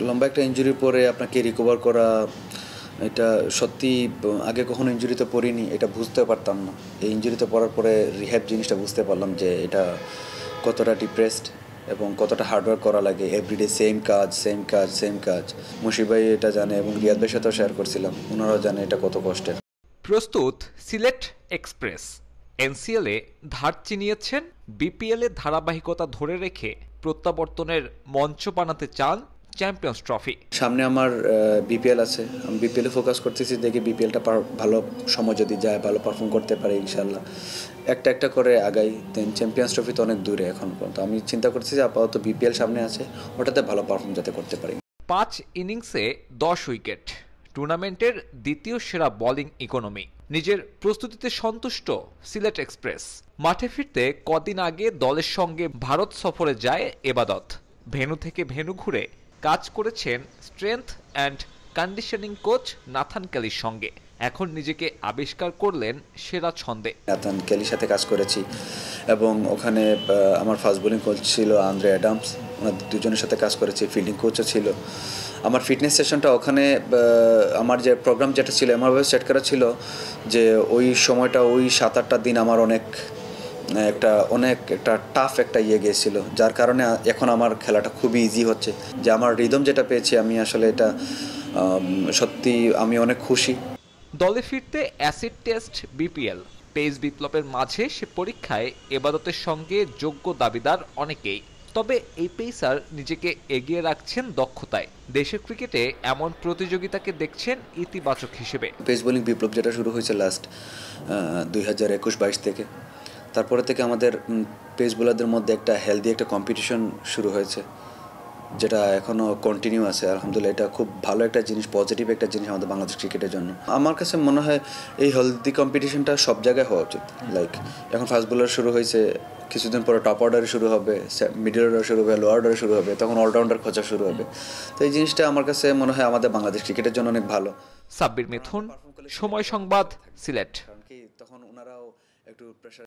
লম্বা একটা ইনজুরির পরে আপনাকে রিকভার করা, এটা সত্যি আগে কখনো ইনজুরিতে পড়িনি, এটা বুঝতে পারতাম না। এই ইনজুরিতে পড়ার পরে রিহ্যাব জিনিসটা বুঝতে পারলাম যে এটা কতটা ডিপ্রেসড এবং কতটা হার্ডওয়ার্ক করা লাগে। এভরিডে সেম কাজ সেম কাজ সেম কাজ। মুশিব ভাই এটা জানে এবং রিয়াদ ভাইয়ের সাথেও শেয়ার করছিলাম, ওনারাও জানে এটা কত কষ্টের। প্রস্তুত সিলেট এক্সপ্রেস। এনসিএলে ধার চিনিয়েছেন, বিপিএলে ধারাবাহিকতা ধরে রেখে প্রত্যাবর্তনের মঞ্চ বানাতে চান চ্যাম্পিয়ন্স ট্রফি। সামনে আমার বিপিএল আছে, আমি বিপিএলে ফোকাস করতেছি, দেখি বিপিএলটা ভালো সময় যদি যায়, ভালো পারফর্ম করতে পারে ইনশাল্লাহ, একটা একটা করে আগাই। দেন চ্যাম্পিয়ন্স ট্রফি তো অনেক দূরে এখন পর্যন্ত, আমি চিন্তা করতেছি যে আপাতত বিপিএল সামনে আছে, ওটাতে ভালো পারফর্ম যাতে করতে পারি। 5 ইনিংসে 10 উইকেট, টুর্নামেন্টের দ্বিতীয় সেরা বোলিং ইকোনমি। নিজের প্রস্তুতিতে সন্তুষ্ট সিলেট এক্সপ্রেস। মাঠে ফিরতে কদিন আগে দলের সঙ্গে ভারত সফরে যায় এবাদত। ভেন্যু থেকে ভেন্যু ঘুরে কাজ করেছেন strength and conditioning coach Nathan কেলির সঙ্গে। এখন নিজেকে আবিষ্কার করলেন সেরা ছন্দে। নাথান কেলির সাথে কাজ করেছি এবং ওখানে আমার ফাস্ট বোলিং কোচ ছিল আন্দ্রে অ্যাডামস, ওনাদের দুজনের সাথে কাজ করেছি, ফিল্ডিং কোচও ছিল। আমার ফিটনেস সেশনটা ওখানে, আমার যে প্রোগ্রাম যেটা ছিল এমনভাবে সেট করা ছিল যে ওই সময়টা, ওই 7-8টা দিন আমার অনেক একটা টাফ একটা গিয়েছিল, যার কারণে এখন আমার খেলাটা খুবই ইজি হচ্ছে। যে আমার রিদম যেটা পেয়েছি, আমি আসলে এটা সত্যি আমি অনেক খুশি। দলে ফিরতে অ্যাসিড টেস্ট, বিপিএল, পেস বিপ্লবের মাঝে সে পরীক্ষায় এবাদতের সঙ্গে যোগ্য দাবিদার অনেকেই। তবে এই পেসার নিজেকে এগিয়ে রাখছেন দক্ষতায়। দেশের ক্রিকেটে এমন প্রতিযোগিতাকে দেখছেন ইতিবাচক হিসেবে। পেস বোলিং বিপ্লব যেটা শুরু হয়েছে লাস্ট 2021-22 থেকে, তারপরে থেকে আমাদের পেস বোলারদের মধ্যে একটা হেলদি একটা কম্পিটিশন শুরু হয়েছে, যেটা এখনও কন্টিনিউ আছে। আলহামদুলিল্লাহ, এটা খুব ভালো একটা জিনিস, পজিটিভ একটা জিনিস আমাদের বাংলাদেশ ক্রিকেটের জন্য। আমার কাছে মনে হয় এই হেলদি কম্পিটিশনটা সব জায়গায় হওয়া উচিত। লাইক এখন ফাস্ট বোলার শুরু হয়েছে, কিছুদিন পরে টপ অর্ডারে শুরু হবে, মিডল অর্ডার শুরু হবে, লো অর্ডারে শুরু হবে, তখন অলরাউন্ডার খোঁজা শুরু হবে। তো এই জিনিসটা আমার কাছে মনে হয় আমাদের বাংলাদেশ ক্রিকেটের জন্য অনেক ভালো। সাব্বির মিথুন, সময় সংবাদ, সিলেট। কারণ কি তখন ওনারাও একটু প্রেশার